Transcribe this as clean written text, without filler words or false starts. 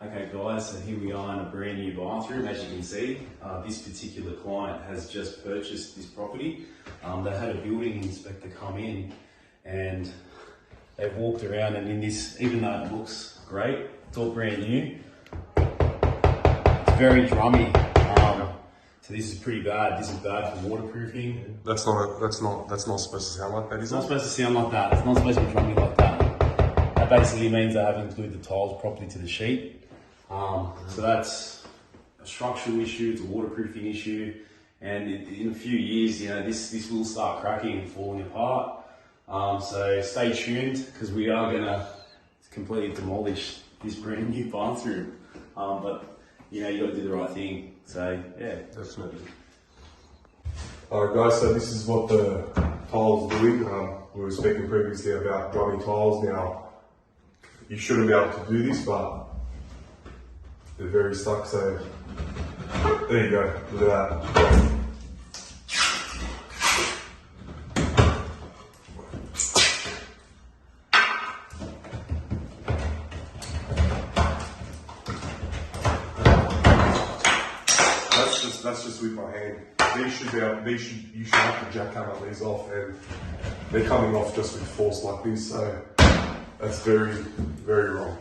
Okay guys, so here we are in a brand new bathroom. As you can see, this particular client has just purchased this property. They had a building inspector come in and they've walked around, and in this, even though it looks great, it's all brand new, it's very drummy. So this is pretty bad. This is bad for waterproofing. That's not supposed to sound like that, is It's it? not supposed to sound like that. It's not supposed to be drummy like that. That basically means they haven't glued the tiles properly to the sheet. So that's a structural issue, it's a waterproofing issue, and in a few years, you know, this will start cracking and falling apart. So stay tuned, because we are gonna completely demolish this brand new bathroom. But you know, you got to do the right thing. So yeah, Definitely. Alright guys, so this is what the tiles are doing. We were speaking previously about drummy tiles. Now, you shouldn't be able to do this, but they're very stuck, so there you go, look at that. That's just with my hand. You should have to jackhammer these off, and they're coming off just with force like this, so that's very, very wrong.